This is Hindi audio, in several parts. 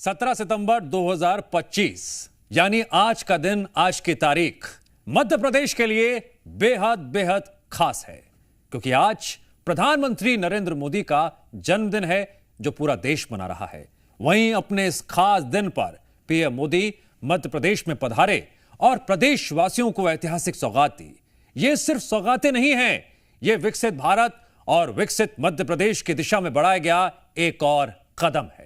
17 सितंबर 2025 यानी आज का दिन, आज की तारीख मध्य प्रदेश के लिए बेहद बेहद खास है, क्योंकि आज प्रधानमंत्री नरेंद्र मोदी का जन्मदिन है जो पूरा देश मना रहा है। वहीं अपने इस खास दिन पर पीएम मोदी मध्य प्रदेश में पधारे और प्रदेशवासियों को ऐतिहासिक सौगात दी। ये सिर्फ सौगातें नहीं हैं, ये विकसित भारत और विकसित मध्य प्रदेश की दिशा में बढ़ाया गया एक और कदम है।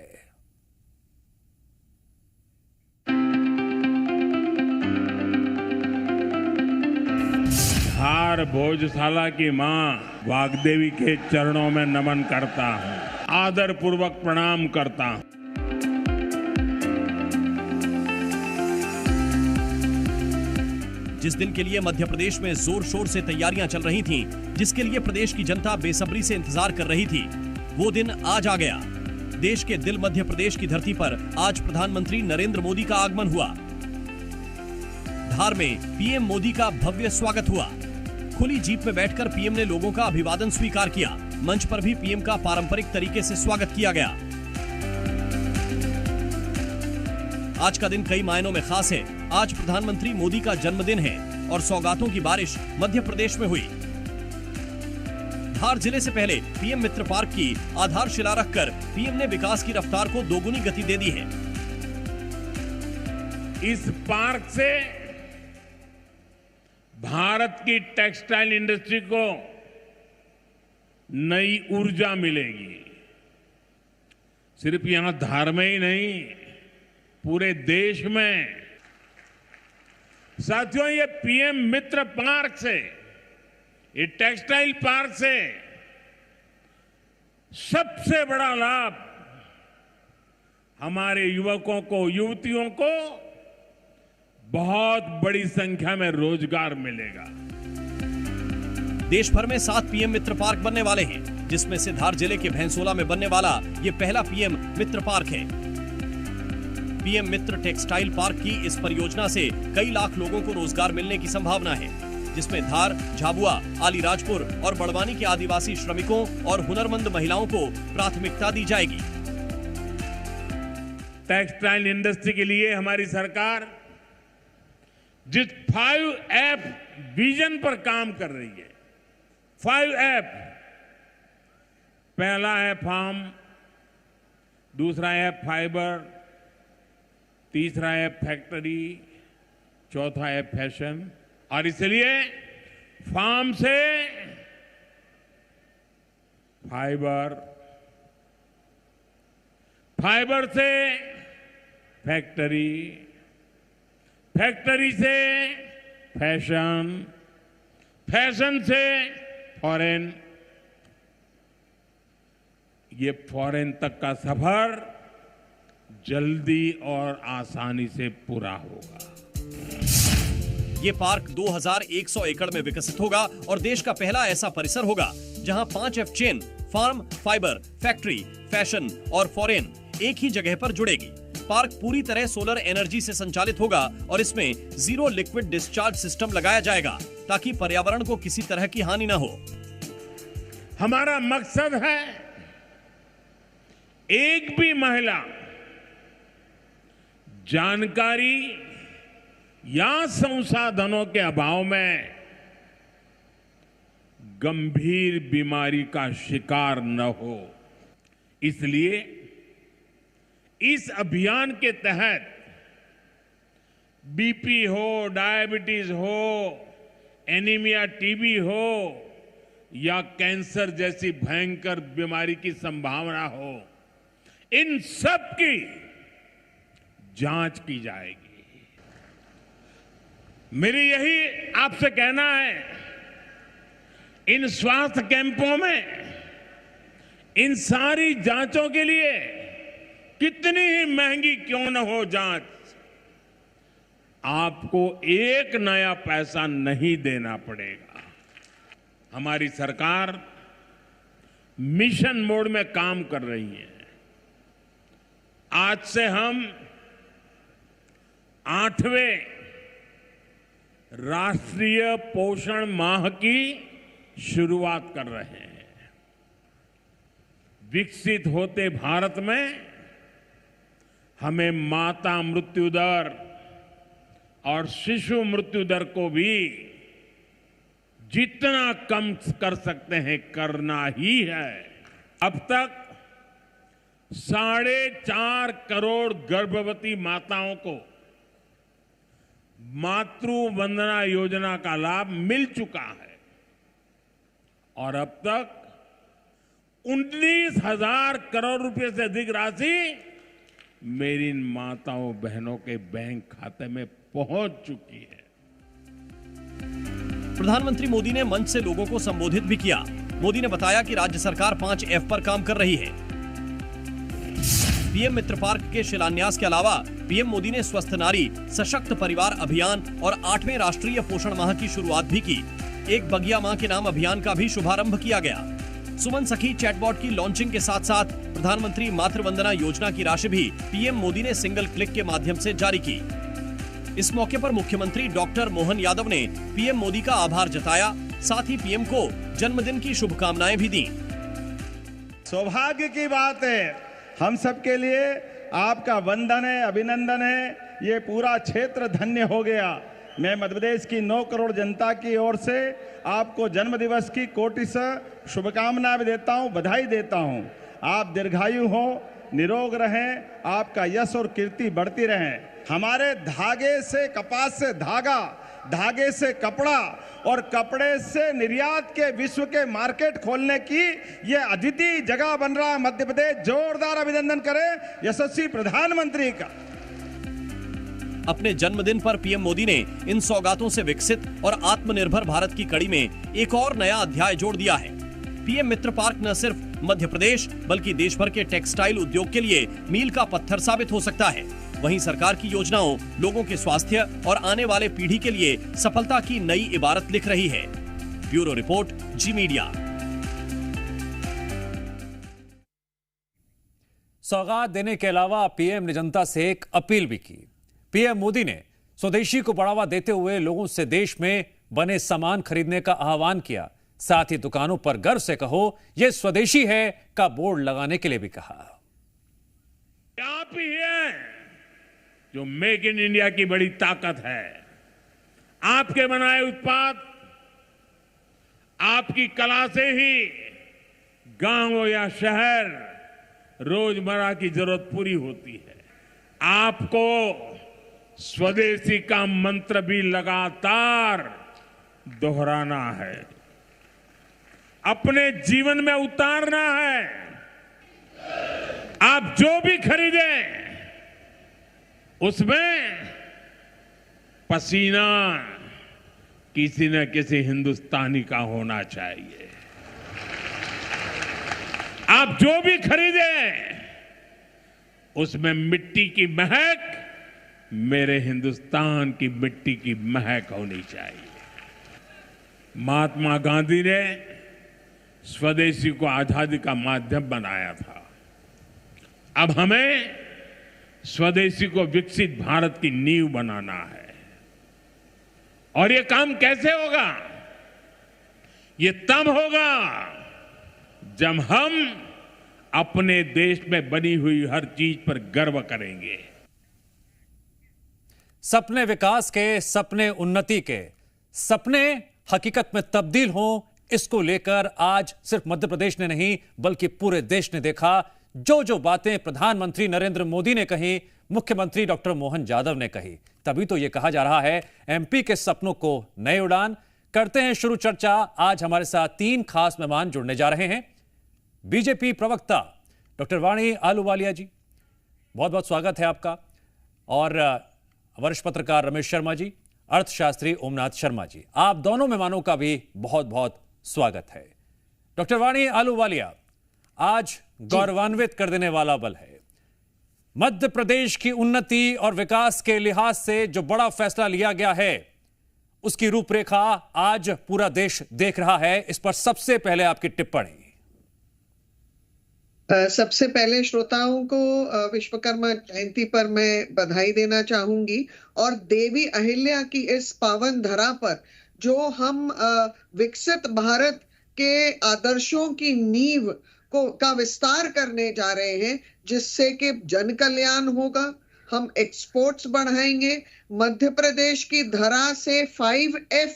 धार भोजशाला की मां वाग्देवी के चरणों में नमन करता हूं, आदर पूर्वक प्रणाम करता हूं। जिस दिन के लिए मध्य प्रदेश में जोर शोर से तैयारियां चल रही थीं, जिसके लिए प्रदेश की जनता बेसब्री से इंतजार कर रही थी, वो दिन आज आ गया। देश के दिल मध्य प्रदेश की धरती पर आज प्रधानमंत्री नरेंद्र मोदी का आगमन हुआ। धार में पीएम मोदी का भव्य स्वागत हुआ। खुली जीप में बैठकर पीएम ने लोगों का अभिवादन स्वीकार किया। मंच पर भी पीएम का पारंपरिक तरीके से स्वागत किया गया। आज का दिन कई मायनों में खास है। आज प्रधानमंत्री मोदी का जन्मदिन है और सौगातों की बारिश मध्य प्रदेश में हुई। धार जिले से पहले पीएम मित्र पार्क की आधारशिला रखकर पीएम ने विकास की रफ्तार को दोगुनी गति दे दी है। इस पार्क से भारत की टेक्सटाइल इंडस्ट्री को नई ऊर्जा मिलेगी। सिर्फ यहां धार में ही नहीं, पूरे देश में। साथियों, ये पीएम मित्र पार्क से, ये टेक्सटाइल पार्क से सबसे बड़ा लाभ हमारे युवकों को, युवतियों को बहुत बड़ी संख्या में रोजगार मिलेगा। देश भर में 7 पीएम मित्र पार्क बनने वाले हैं, जिसमें से धार जिले के भैंसोला में बनने वाला ये पहला पीएम मित्र पार्क है। पीएम मित्र टेक्सटाइल पार्क की इस परियोजना से कई लाख लोगों को रोजगार मिलने की संभावना है, जिसमें धार, झाबुआ, अलीराजपुर और बड़वानी के आदिवासी श्रमिकों और हुनरमंद महिलाओं को प्राथमिकता दी जाएगी। टेक्सटाइल इंडस्ट्री के लिए हमारी सरकार जिस 5F विजन पर काम कर रही है, 5F, पहला है फार्म, दूसरा है फाइबर, तीसरा है फैक्ट्री, चौथा है फैशन। और इसलिए फार्म से फाइबर, फाइबर से फैक्ट्री, फैक्ट्री से फैशन, फैशन से फॉरेन, ये फॉरेन तक का सफर जल्दी और आसानी से पूरा होगा। ये पार्क 2100 एकड़ में विकसित होगा और देश का पहला ऐसा परिसर होगा जहां 5F chain, farm, fibre, factory, fashion और फॉरेन एक ही जगह पर जुड़ेगी। पार्क पूरी तरह सोलर एनर्जी से संचालित होगा और इसमें जीरो लिक्विड डिस्चार्ज सिस्टम लगाया जाएगा ताकि पर्यावरण को किसी तरह की हानि न हो। हमारा मकसद है एक भी महिला जानकारी या संसाधनों के अभाव में गंभीर बीमारी का शिकार न हो। इसलिए इस अभियान के तहत बीपी हो, डायबिटीज हो, एनीमिया, टीबी हो या कैंसर जैसी भयंकर बीमारी की संभावना हो, इन सब की जांच की जाएगी। मेरी यही आपसे कहना है, इन स्वास्थ्य कैंपों में इन सारी जांचों के लिए कितनी ही महंगी क्यों न हो जांच, आपको एक नया पैसा नहीं देना पड़ेगा। हमारी सरकार मिशन मोड में काम कर रही है। आज से हम 8वें राष्ट्रीय पोषण माह की शुरुआत कर रहे हैं। विकसित होते भारत में हमें माता मृत्यु दर और शिशु मृत्यु दर को भी जितना कम कर सकते हैं करना ही है। अब तक 4.5 करोड़ गर्भवती माताओं को मातृ वंदना योजना का लाभ मिल चुका है और अब तक 19,000 करोड़ रुपए से अधिक राशि मेरी इन माताओं बहनों के बैंक खाते में पहुंच चुकी है। प्रधानमंत्री मोदी ने मंच से लोगों को संबोधित भी किया। मोदी ने बताया कि राज्य सरकार 5F पर काम कर रही है। पीएम मित्र पार्क के शिलान्यास के अलावा पीएम मोदी ने स्वस्थ नारी सशक्त परिवार अभियान और 8वें राष्ट्रीय पोषण माह की शुरुआत भी की। एक बगिया मां के नाम अभियान का भी शुभारंभ किया गया। सुमन सखी चैटबॉट की लॉन्चिंग के साथ साथ प्रधानमंत्री मातृ वंदना योजना की राशि भी पीएम मोदी ने सिंगल क्लिक के माध्यम से जारी की। इस मौके पर मुख्यमंत्री डॉक्टर मोहन यादव ने पीएम मोदी का आभार जताया, साथ ही पीएम को जन्मदिन की शुभकामनाएं भी दी। सौभाग्य की बात है हम सबके लिए, आपका वंदन है, अभिनंदन है। ये पूरा क्षेत्र धन्य हो गया। मैं मध्य प्रदेश की 9 करोड़ जनता की ओर से आपको जन्मदिवस की कोटि से शुभकामनाएं भी देता हूं, बधाई देता हूं। आप दीर्घायु हो, निरोग रहें, आपका यश और कीर्ति बढ़ती रहें। हमारे धागे से कपास से धागा, धागे से कपड़ा और कपड़े से निर्यात के विश्व के मार्केट खोलने की ये अद्वितीय जगह बन रहा है मध्य प्रदेश। जोरदार अभिनंदन करें यशस्वी प्रधानमंत्री का। अपने जन्मदिन पर पीएम मोदी ने इन सौगातों से विकसित और आत्मनिर्भर भारत की कड़ी में एक और नया अध्याय जोड़ दिया है। पीएम मित्र पार्क न सिर्फ मध्य प्रदेश बल्कि देश भर के टेक्सटाइल उद्योग के लिए मील का पत्थर साबित हो सकता है। वहीं सरकार की योजनाओं लोगों के स्वास्थ्य और आने वाले पीढ़ी के लिए सफलता की नई इबारत लिख रही है। ब्यूरो रिपोर्ट, जी मीडिया। सौगात देने के अलावा पीएम ने जनता से एक अपील भी की। पीएम मोदी ने स्वदेशी को बढ़ावा देते हुए लोगों से देश में बने सामान खरीदने का आह्वान किया। साथ ही दुकानों पर गर्व से कहो यह स्वदेशी है का बोर्ड लगाने के लिए भी कहा। आप ही है जो मेक इन इंडिया की बड़ी ताकत है। आपके बनाए उत्पाद, आपकी कला से ही गांव या शहर रोजमर्रा की जरूरत पूरी होती है। आपको स्वदेशी का मंत्र भी लगातार दोहराना है, अपने जीवन में उतारना है। आप जो भी खरीदें उसमें पसीना किसी न किसी हिंदुस्तानी का होना चाहिए। आप जो भी खरीदें उसमें मिट्टी की महक मेरे हिंदुस्तान की मिट्टी की महक होनी चाहिए। महात्मा गांधी ने स्वदेशी को आजादी का माध्यम बनाया था। अब हमें स्वदेशी को विकसित भारत की नींव बनाना है। और ये काम कैसे होगा? ये तब होगा जब हम अपने देश में बनी हुई हर चीज पर गर्व करेंगे। सपने विकास के, सपने उन्नति के, सपने हकीकत में तब्दील हों, इसको लेकर आज सिर्फ मध्य प्रदेश ने नहीं बल्कि पूरे देश ने देखा। जो जो बातें प्रधानमंत्री नरेंद्र मोदी ने कही, मुख्यमंत्री डॉक्टर मोहन यादव ने कही, तभी तो यह कहा जा रहा है एमपी के सपनों को नई उड़ान। करते हैं शुरू चर्चा। आज हमारे साथ 3 खास मेहमान जुड़ने जा रहे हैं। बीजेपी प्रवक्ता डॉक्टर वाणी आलूवालिया जी, बहुत बहुत स्वागत है आपका। और वरिष्ठ पत्रकार रमेश शर्मा जी, अर्थशास्त्री ओमनाथ शर्मा जी, आप दोनों मेहमानों का भी बहुत बहुत स्वागत है। डॉक्टर वाणी आलूवालिया, आज गौरवान्वित कर देने वाला बल है। मध्य प्रदेश की उन्नति और विकास के लिहाज से जो बड़ा फैसला लिया गया है उसकी रूपरेखा आज पूरा देश देख रहा है। इस पर सबसे पहले आपकी टिप्पणी। सबसे पहले श्रोताओं को विश्वकर्मा जयंती पर मैं बधाई देना चाहूंगी और देवी अहिल्या की इस पावन धरा पर जो हम विकसित भारत के आदर्शों की नींव का विस्तार करने जा रहे हैं, जिससे कि जन कल्याण होगा, हम एक्सपोर्ट्स बढ़ाएंगे। मध्य प्रदेश की धरा से 5F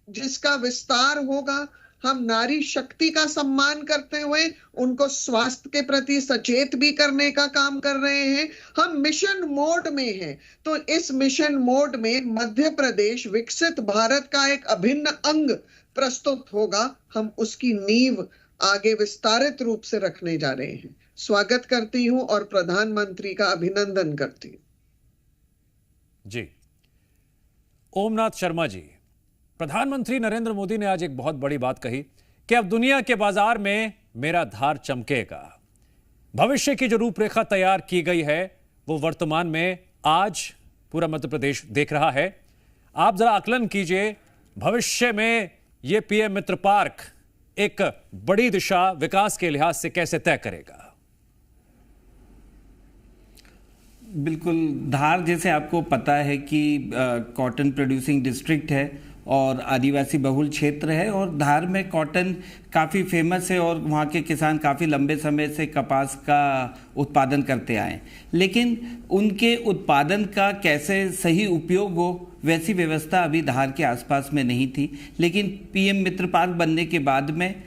जिसका विस्तार होगा, हम नारी शक्ति का सम्मान करते हुए उनको स्वास्थ्य के प्रति सचेत भी करने का काम कर रहे हैं। हम मिशन मोड में हैं, तो इस मिशन मोड में मध्य प्रदेश विकसित भारत का एक अभिन्न अंग प्रस्तुत होगा। हम उसकी नींव आगे विस्तारित रूप से रखने जा रहे हैं। स्वागत करती हूं और प्रधानमंत्री का अभिनंदन करती हूं। जी, ओमनाथ शर्मा जी, प्रधानमंत्री नरेंद्र मोदी ने आज एक बहुत बड़ी बात कही कि अब दुनिया के बाजार में मेरा धार चमकेगा। भविष्य की जो रूपरेखा तैयार की गई है वो वर्तमान में आज पूरा मध्य प्रदेश देख रहा है। आप जरा आकलन कीजिए, भविष्य में ये पीएम मित्र पार्क एक बड़ी दिशा विकास के लिहाज से कैसे तय करेगा? बिल्कुल, धार जैसे आपको पता है कि कॉटन प्रोड्यूसिंग डिस्ट्रिक्ट है और आदिवासी बहुल क्षेत्र है, और धार में कॉटन काफ़ी फेमस है और वहाँ के किसान काफ़ी लंबे समय से कपास का उत्पादन करते आए। लेकिन उनके उत्पादन का कैसे सही उपयोग हो वैसी व्यवस्था अभी धार के आसपास में नहीं थी। लेकिन पीएम मित्र पार्क बनने के बाद में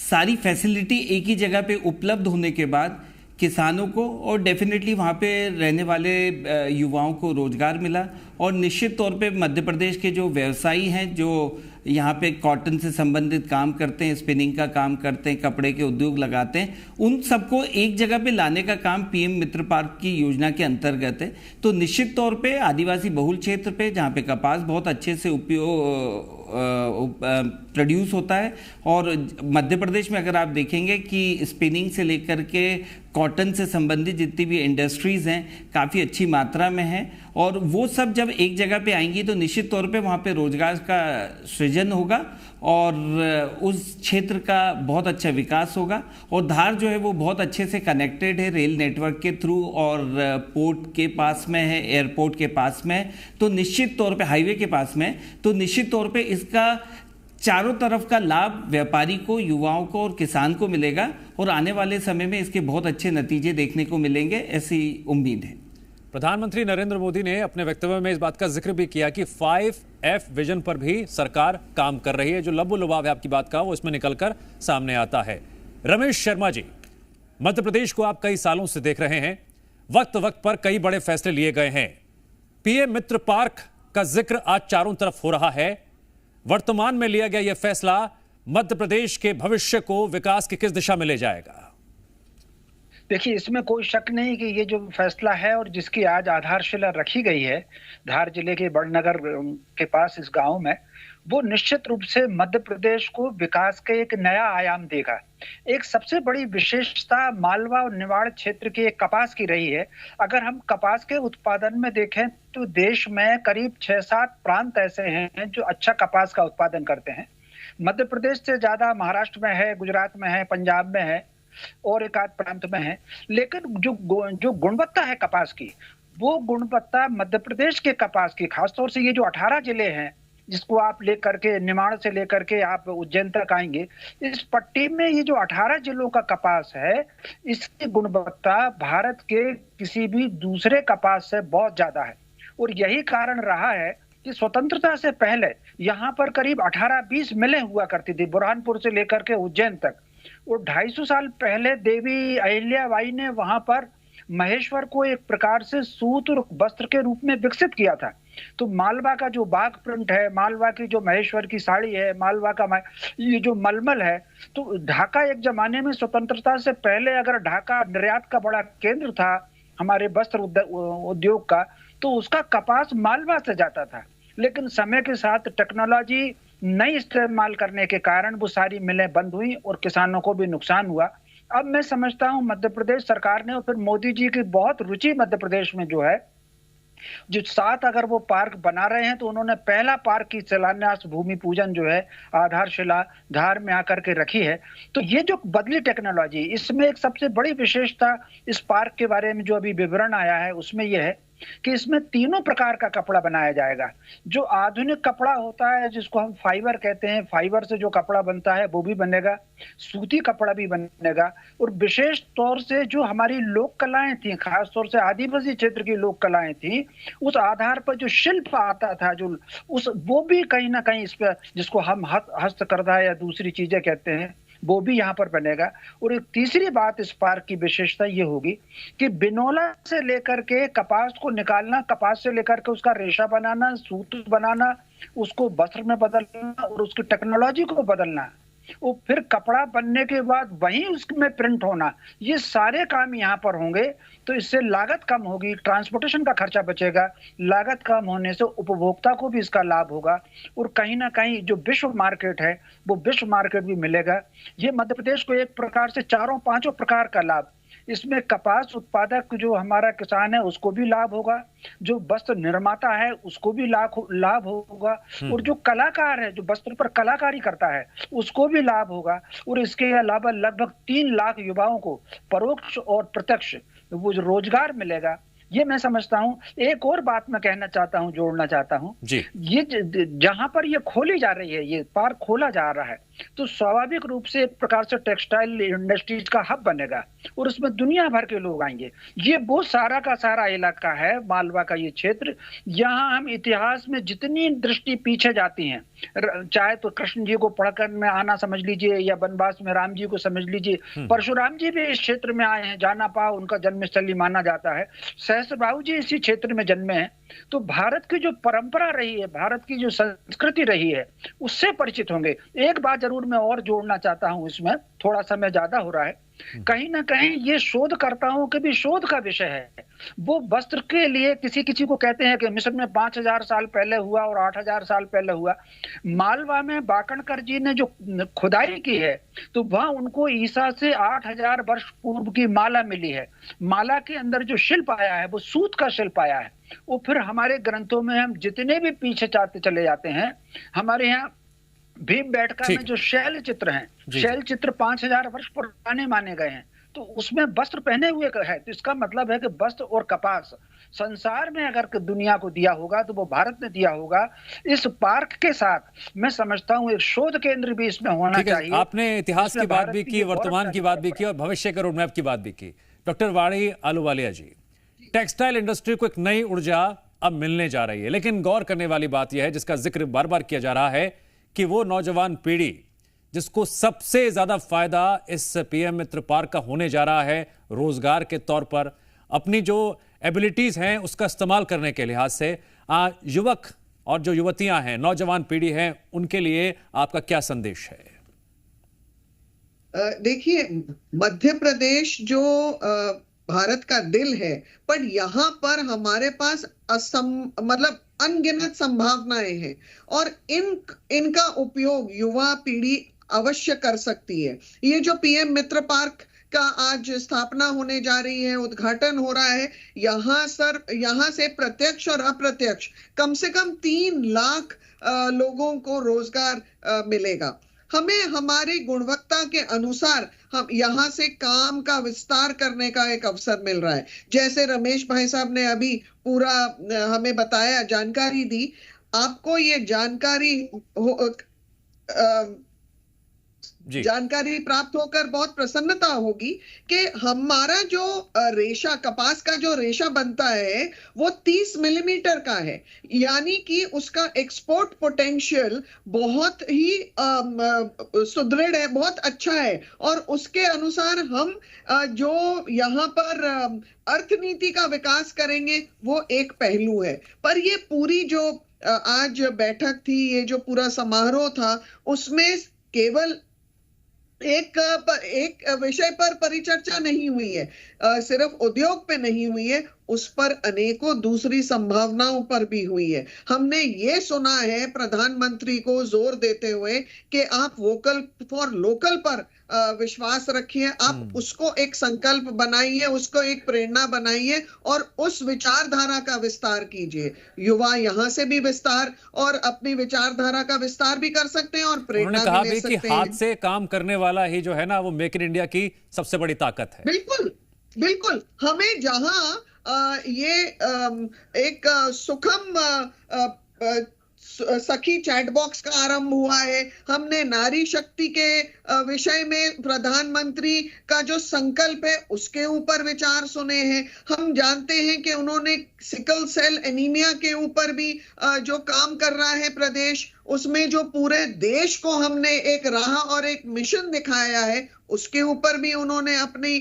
सारी फैसिलिटी एक ही जगह पे उपलब्ध होने के बाद किसानों को और डेफिनेटली वहाँ पे रहने वाले युवाओं को रोजगार मिला। और निश्चित तौर पे मध्य प्रदेश के जो व्यवसायी हैं, जो यहाँ पे कॉटन से संबंधित काम करते हैं, स्पिनिंग का काम करते हैं, कपड़े के उद्योग लगाते हैं, उन सबको एक जगह पे लाने का काम पीएम मित्र पार्क की योजना के अंतर्गत है। तो निश्चित तौर पे आदिवासी बहुल क्षेत्र पे जहाँ पे कपास बहुत अच्छे से प्रोड्यूस होता है, और मध्य प्रदेश में अगर आप देखेंगे कि स्पिनिंग से लेकर के कॉटन से संबंधित जितनी भी इंडस्ट्रीज़ हैं काफ़ी अच्छी मात्रा में हैं, और वो सब जब एक जगह पे आएंगी तो निश्चित तौर पे वहाँ पे रोजगार का सृजन होगा और उस क्षेत्र का बहुत अच्छा विकास होगा। और धार जो है वो बहुत अच्छे से कनेक्टेड है रेल नेटवर्क के थ्रू, और पोर्ट के पास में है, एयरपोर्ट के पास में है, तो निश्चित तौर पे हाईवे के पास में, तो निश्चित तौर पे इसका चारों तरफ का लाभ व्यापारी को, युवाओं को और किसान को मिलेगा, और आने वाले समय में इसके बहुत अच्छे नतीजे देखने को मिलेंगे, ऐसी उम्मीद है। प्रधानमंत्री नरेंद्र मोदी ने अपने वक्तव्य में इस बात का जिक्र भी किया कि 5F विजन पर भी सरकार काम कर रही है। जो लबो लुभाव है आपकी बात का वो इसमें निकलकर सामने आता है। रमेश शर्मा जी, मध्य प्रदेश को आप कई सालों से देख रहे हैं, वक्त वक्त पर कई बड़े फैसले लिए गए हैं। पीएम मित्र पार्क का जिक्र आज चारों तरफ हो रहा है। वर्तमान में लिया गया यह फैसला मध्य प्रदेश के भविष्य को विकास की किस दिशा में ले जाएगा? देखिए, इसमें कोई शक नहीं कि ये जो फैसला है और जिसकी आज आधारशिला रखी गई है धार जिले के बड़नगर के पास इस गांव में, वो निश्चित रूप से मध्य प्रदेश को विकास के एक नया आयाम देगा। एक सबसे बड़ी विशेषता मालवा और निवाड़ क्षेत्र की एक कपास की रही है। अगर हम कपास के उत्पादन में देखें तो देश में करीब 6-7 प्रांत ऐसे हैं जो अच्छा कपास का उत्पादन करते हैं। मध्य प्रदेश से ज्यादा महाराष्ट्र में है, गुजरात में है, पंजाब में है और एक आध प्रांत में है। लेकिन जो गुणवत्ता है कपास की, वो गुणवत्ता मध्य प्रदेश के कपास की, खासतौर से ये जो 18 जिले हैं जिसको आप लेकर के निमाड़ से लेकर के आप उज्जैन तक आएंगे, इस पट्टी में ये जो 18 जिलों का कपास है, इसकी गुणवत्ता भारत के किसी भी दूसरे कपास से बहुत ज्यादा है। और यही कारण रहा है कि स्वतंत्रता से पहले यहाँ पर करीब 18-20 मिलें हुआ करती थी, बुरहानपुर से लेकर के उज्जैन तक। और 250 साल पहले देवी अहिल्याबाई ने वहां पर महेश्वर को एक प्रकार से सूत और वस्त्र के रूप में विकसित किया था। तो मालवा का जो बाघ प्रिंट है, मालवा की जो महेश्वर की साड़ी है, मालवा का ये जो मलमल है, तो ढाका एक जमाने में स्वतंत्रता से पहले अगर ढाका निर्यात का बड़ा केंद्र था हमारे वस्त्र उद्योग का, तो उसका कपास मालवा से जाता था। लेकिन समय के साथ टेक्नोलॉजी नई इस्तेमाल करने के कारण वो सारी मिलें बंद हुई और किसानों को भी नुकसान हुआ। अब मैं समझता हूं मध्य प्रदेश सरकार ने और फिर मोदी जी की बहुत रुचि मध्य प्रदेश में जो है, जो 7 अगर वो पार्क बना रहे हैं तो उन्होंने पहला पार्क की शिलान्यास भूमि पूजन जो है आधारशिला धार में आकर के रखी है। तो ये जो बदली टेक्नोलॉजी, इसमें एक सबसे बड़ी विशेषता इस पार्क के बारे में जो अभी विवरण आया है उसमें यह है कि इसमें तीनों प्रकार का कपड़ा बनाया जाएगा। जो आधुनिक कपड़ा होता है जिसको हम फाइबर कहते हैं, फाइबर से जो कपड़ा बनता है वो भी बनेगा, सूती कपड़ा भी बनेगा, और विशेष तौर से जो हमारी लोक कलाएं थी, खास तौर से आदिवासी क्षेत्र की लोक कलाएं थी, उस आधार पर जो शिल्प आता था, जो वो भी कहीं ना कहीं इस पर, जिसको हम हस्तकरघा या दूसरी चीजें कहते हैं, वो भी यहाँ पर बनेगा। और एक तीसरी बात इस पार्क की विशेषता ये होगी कि बिनौला से लेकर के कपास को निकालना, कपास से लेकर के उसका रेशा बनाना, सूत बनाना, उसको वस्त्र में बदलना और उसकी टेक्नोलॉजी को बदलना, और फिर कपड़ा बनने के बाद वहीं उसमें प्रिंट होना, ये सारे काम यहाँ पर होंगे। तो इससे लागत कम होगी, ट्रांसपोर्टेशन का खर्चा बचेगा, लागत कम होने से उपभोक्ता को भी इसका लाभ होगा, और कहीं ना कहीं जो विश्व मार्केट है वो विश्व मार्केट भी मिलेगा। ये मध्य प्रदेश को एक प्रकार से चारों पांचों प्रकार का लाभ, इसमें कपास उत्पादक जो हमारा किसान है उसको भी लाभ होगा, जो वस्त्र निर्माता है उसको भी लाभ होगा, और जो कलाकार है जो वस्त्र पर कलाकारी करता है उसको भी लाभ होगा। और इसके अलावा लगभग 3 लाख युवाओं को परोक्ष और प्रत्यक्ष वो जो रोजगार मिलेगा, ये मैं समझता हूं। एक और बात मैं कहना चाहता हूं, जोड़ना चाहता हूं, ये जहां पर ये खोली जा रही है, ये पार्क खोला जा रहा है, तो स्वाभाविक रूप से एक प्रकार से टेक्सटाइल इंडस्ट्रीज का हब बनेगा और उसमें दुनिया भर के लोग आएंगे। ये वो सारा का सारा इलाका है, मालवा का ये क्षेत्र, यहाँ हम इतिहास में जितनी दृष्टि पीछे जाती हैं, चाहे तो कृष्ण जी को पढ़कर में आना समझ लीजिए, या वनवास में राम जी को समझ लीजिए, परशुराम जी भी इस क्षेत्र में आए हैं, जाना पाओ उनका जन्मस्थली माना जाता है, सहस्त्रबाहु जी इसी क्षेत्र में जन्मे हैं। तो भारत की जो परंपरा रही है, भारत की जो संस्कृति रही है, उससे परिचित होंगे। एक बात जरूर मैं और जोड़ना चाहता हूं, इसमें थोड़ा समय ज्यादा हो रहा है, कहीं ना कहीं ये शोधकर्ताओं के भी शोध का विषय है। वो वस्त्र के लिए किसी किसी को कहते हैं कि मिस्र में 5000 साल पहले हुआ और 8000 साल पहले हुआ। मालवा में बाकणकर जी ने जो खुदाई की है, तो वहां उनको ईसा से 8000 वर्ष पूर्व की माला मिली है। माला के अंदर जो शिल्प आया है वो सूत का शिल्प आया है। वो फिर हमारे ग्रंथों में हम जितने भी पीछे चले जाते हैं, हमारे यहाँ भीम बेटका में जो शैल चित्र हैं, शैल चित्र 5000 वर्ष पुराने माने गए हैं, तो उसमें वस्त्र पहने हुए है। तो इसका मतलब है कि वस्त्र और कपास संसार में अगर दुनिया को दिया होगा तो वो भारत ने दिया होगा। इस पार्क के साथ मैं समझता हूं एक शोध केंद्र भी इसमें होना चाहिए। आपने इतिहास की बात भी की, वर्तमान की बात भी की और भविष्य के रोडमैप की बात भी की। डॉक्टर वाणी आलूवालिया जी, टेक्सटाइल इंडस्ट्री को एक नई ऊर्जा अब मिलने जा रही है, लेकिन गौर करने वाली बात यह है, जिसका जिक्र बार बार किया जा रहा है, कि वो नौजवान पीढ़ी जिसको सबसे ज्यादा फायदा इस पीएम मित्र पार्क का होने जा रहा है, रोजगार के तौर पर अपनी जो एबिलिटीज हैं उसका इस्तेमाल करने के लिहाज से, युवक और जो युवतियां हैं, नौजवान पीढ़ी है, उनके लिए आपका क्या संदेश है? देखिए, मध्य प्रदेश जो भारत का दिल है, पर यहाँ पर हमारे पास मतलब अनगिनत संभावनाएं हैं और इनका उपयोग युवा पीढ़ी अवश्य कर सकती है। ये जो पीएम मित्र पार्क का आज स्थापना होने जा रही है, उद्घाटन हो रहा है, यहाँ से प्रत्यक्ष और अप्रत्यक्ष कम से कम 3 लाख लोगों को रोजगार मिलेगा। हमें हमारी गुणवत्ता के अनुसार हम यहाँ से काम का विस्तार करने का एक अवसर मिल रहा है। जैसे रमेश भाई साहब ने अभी पूरा हमें बताया, जानकारी दी, आपको ये जानकारी प्राप्त होकर बहुत प्रसन्नता होगी कि हमारा जो रेशा, कपास का जो रेशा बनता है वो 30 मिलीमीटर का है, यानी कि उसका एक्सपोर्ट पोटेंशियल बहुत ही सुदृढ़ है, बहुत अच्छा है। और उसके अनुसार हम जो यहाँ पर अर्थनीति का विकास करेंगे वो एक पहलू है। पर ये पूरी जो आज बैठक थी, ये जो पूरा समारोह था, उसमें केवल एक विषय पर परिचर्चा नहीं हुई है, सिर्फ उद्योग पे नहीं हुई है, उस पर अनेकों दूसरी संभावनाओं पर भी हुई है। हमने ये सुना है प्रधानमंत्री को जोर देते हुए कि आप वोकल फॉर लोकल पर विश्वास रखिए, आप उसको एक संकल्प बनाइए, उसको एक प्रेरणा बनाइए और उस विचारधारा का विस्तार कीजिए। युवा यहाँ से भी विस्तार और अपनी विचारधारा का विस्तार भी कर सकते हैं और प्रेरणा भी ले सकते हैं। हाथ से काम करने वाला ही जो है ना, वो मेक इन इंडिया की सबसे बड़ी ताकत है। बिल्कुल बिल्कुल, हमें जहां ये एक सुखम सखी चैट बॉक्स का आरंभ हुआ है, हमने नारी शक्ति के विषय में प्रधानमंत्री का जो संकल्प है उसके ऊपर विचार सुने हैं। हम जानते हैं कि उन्होंने सिकल सेल एनीमिया के ऊपर भी जो काम कर रहा है प्रदेश, उसमें जो पूरे देश को हमने एक राह और एक मिशन दिखाया है, उसके ऊपर भी उन्होंने अपनी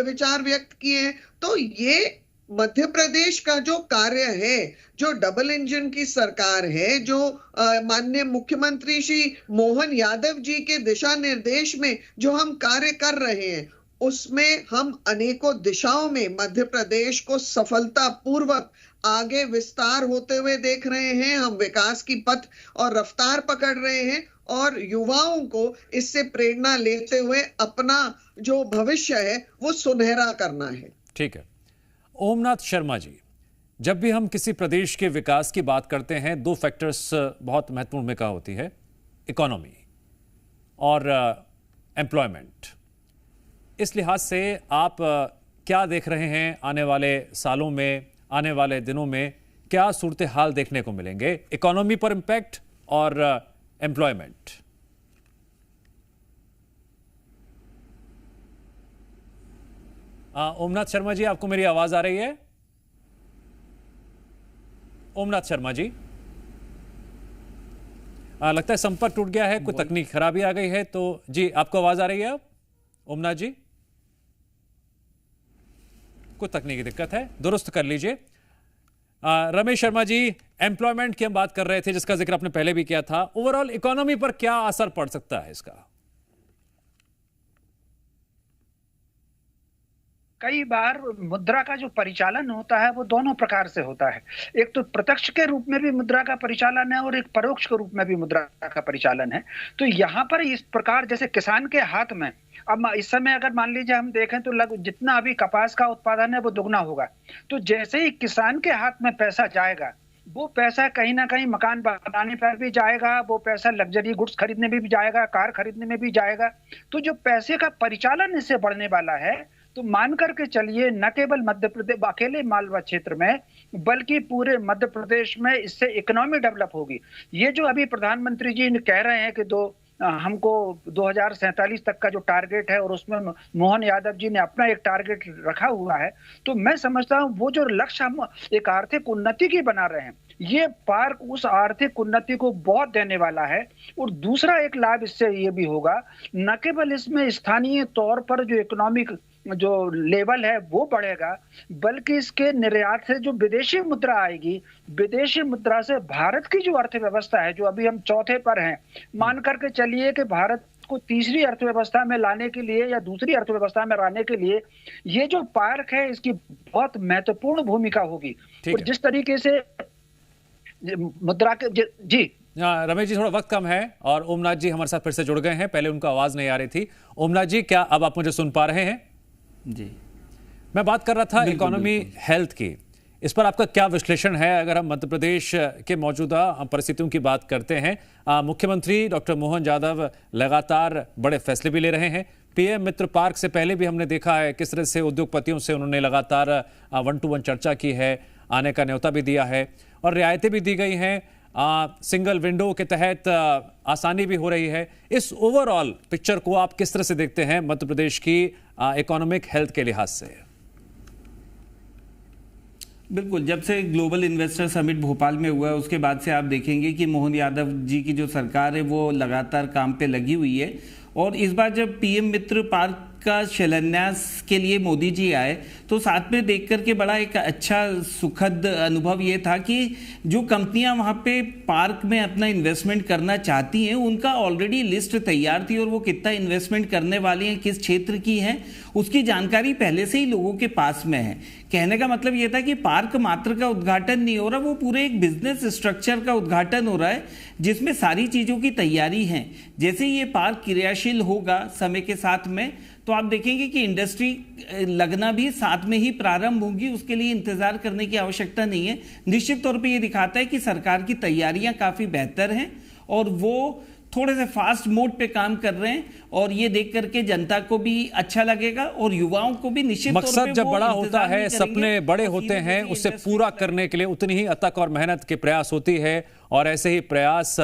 विचार व्यक्त किए हैं। तो ये मध्य प्रदेश का जो कार्य है, जो डबल इंजन की सरकार है, जो माननीय मुख्यमंत्री श्री मोहन यादव जी के दिशा निर्देश में जो हम कार्य कर रहे हैं, उसमें हम अनेकों दिशाओं में मध्य प्रदेश को सफलता पूर्वक आगे विस्तार होते हुए देख रहे हैं। हम विकास की पथ और रफ्तार पकड़ रहे हैं और युवाओं को इससे प्रेरणा लेते हुए अपना जो भविष्य है वो सुनहरा करना है। ठीक है। ओमनाथ शर्मा जी, जब भी हम किसी प्रदेश के विकास की बात करते हैं, दो फैक्टर्स बहुत महत्वपूर्ण भूमिका होती है, इकोनॉमी और एम्प्लॉयमेंट। इस लिहाज से आप क्या देख रहे हैं आने वाले सालों में, आने वाले दिनों में क्या सूरत हाल देखने को मिलेंगे, इकोनॉमी पर इम्पैक्ट और एम्प्लॉयमेंट? ओमनाथ शर्मा जी, आपको मेरी आवाज आ रही है? ओमनाथ शर्मा जी, लगता है संपर्क टूट गया है, कोई तकनीक खराबी आ गई है। तो जी, आपको आवाज आ रही है? ओमनाथ जी, कोई तकनीकी दिक्कत है, दुरुस्त कर लीजिए। रमेश शर्मा जी, एम्प्लॉयमेंट की हम बात कर रहे थे, जिसका जिक्र आपने पहले भी किया था। ओवरऑल इकोनॉमी पर क्या असर पड़ सकता है इसका? कई बार मुद्रा का जो परिचालन होता है वो दोनों प्रकार से होता है। एक तो प्रत्यक्ष के रूप में भी मुद्रा का परिचालन है और एक परोक्ष के रूप में भी मुद्रा का परिचालन है। तो यहाँ पर इस प्रकार जैसे किसान के हाथ में, अब इस समय अगर मान लीजिए हम देखें तो जितना अभी कपास का उत्पादन है वो दुगना होगा। तो जैसे ही किसान के हाथ में पैसा जाएगा, वो पैसा कहीं ना कहीं मकान बनाने पर भी जाएगा, वो पैसा लग्जरी गुड्स खरीदने में भी जाएगा, कार खरीदने में भी जाएगा। तो जो पैसे का परिचालन इससे बढ़ने वाला है, तो मान करके चलिए न केवल मध्य प्रदेश अकेले मालवा क्षेत्र में, बल्कि पूरे मध्य प्रदेश में इससे इकोनॉमी डेवलप होगी। ये जो अभी प्रधानमंत्री जी कह रहे हैं कि हमको 2047 तक का जो टारगेट है और उसमें मोहन यादव जी ने अपना एक टारगेट रखा हुआ है, तो मैं समझता हूं वो जो लक्ष्य हम एक आर्थिक उन्नति की बना रहे हैं, ये पार्क उस आर्थिक उन्नति को बहुत देने वाला है। और दूसरा एक लाभ इससे ये भी होगा, न केवल इसमें स्थानीय तौर पर जो इकोनॉमिक जो लेवल है वो बढ़ेगा, बल्कि इसके निर्यात से जो विदेशी मुद्रा आएगी, विदेशी मुद्रा से भारत की जो अर्थव्यवस्था है, जो अभी हम चौथे पर हैं, मान करके चलिए कि भारत को तीसरी अर्थव्यवस्था में लाने के लिए या दूसरी अर्थव्यवस्था में लाने के लिए ये जो पार्क है इसकी बहुत महत्वपूर्ण भूमिका होगी। और जिस तरीके से मुद्रा के जी रमेश जी, थोड़ा वक्त कम है और ओमनाथ जी हमारे साथ फिर से जुड़ गए हैं, पहले उनको आवाज नहीं आ रही थी। ओमनाथ जी, क्या अब आप मुझे सुन पा रहे हैं? जी, मैं बात कर रहा था इकोनॉमी हेल्थ की। इस पर आपका क्या विश्लेषण है? अगर हम मध्य प्रदेश के मौजूदा परिस्थितियों की बात करते हैं, मुख्यमंत्री डॉक्टर मोहन यादव लगातार बड़े फैसले भी ले रहे हैं। पीएम मित्र पार्क से पहले भी हमने देखा है किस तरह से उद्योगपतियों से उन्होंने लगातार 1-to-1 चर्चा की है, आने का न्योता भी दिया है और रियायतें भी दी गई हैं। सिंगल विंडो के तहत आसानी भी हो रही है। इस ओवरऑल पिक्चर को आप किस तरह से देखते हैं मध्य प्रदेश की इकोनॉमिक हेल्थ के लिहाज से? बिल्कुल, जब से ग्लोबल इन्वेस्टर समिट भोपाल में हुआ है उसके बाद से आप देखेंगे कि मोहन यादव जी की जो सरकार है वो लगातार काम पे लगी हुई है। और इस बार जब पीएम मित्र पार्क का शिलान्यास के लिए मोदी जी आए तो साथ में देख करके बड़ा एक अच्छा सुखद अनुभव ये था कि जो कंपनियां वहां पे पार्क में अपना इन्वेस्टमेंट करना चाहती हैं उनका ऑलरेडी लिस्ट तैयार थी और वो कितना इन्वेस्टमेंट करने वाली हैं, किस क्षेत्र की हैं, उसकी जानकारी पहले से ही लोगों के पास में है। कहने का मतलब ये था कि पार्क मात्र का उद्घाटन नहीं हो रहा, वो पूरे एक बिजनेस स्ट्रक्चर का उद्घाटन हो रहा है जिसमें सारी चीज़ों की तैयारी है। जैसे ये पार्क क्रियाशील होगा समय के साथ में तो आप देखेंगे कि इंडस्ट्री लगना भी साथ में ही प्रारंभ होगी, उसके लिए इंतजार करने की आवश्यकता नहीं है। निश्चित तौर पे ये दिखाता है कि सरकार की तैयारियां काफ़ी बेहतर हैं और वो थोड़े से फास्ट मोड पे काम कर रहे हैं, और ये देख करके जनता को भी अच्छा लगेगा और युवाओं को भी निश्चित तौर पे मकसद जब वो बड़ा इंतजार होता है, नहीं करेंगे सपने बड़े और होते सीधे हैं, सीधे उसे इंडस्ट्री पूरा में करने के लिए उतनी ही अथक और मेहनत के प्रयास होती है। और ऐसे ही प्रयास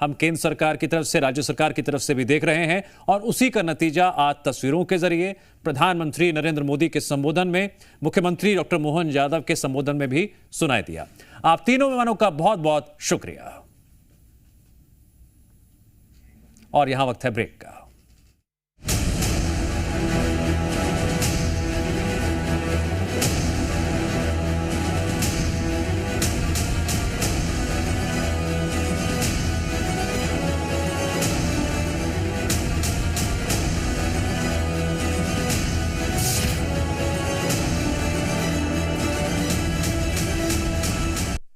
हम केंद्र सरकार की तरफ से, राज्य सरकार की तरफ से भी देख रहे हैं, और उसी का नतीजा आज तस्वीरों के जरिए प्रधानमंत्री नरेंद्र मोदी के संबोधन में, मुख्यमंत्री डॉक्टर मोहन यादव के संबोधन में भी सुनाई दिया। आप तीनों मेहमानों का बहुत बहुत शुक्रिया। और यहां वक्त है ब्रेक का।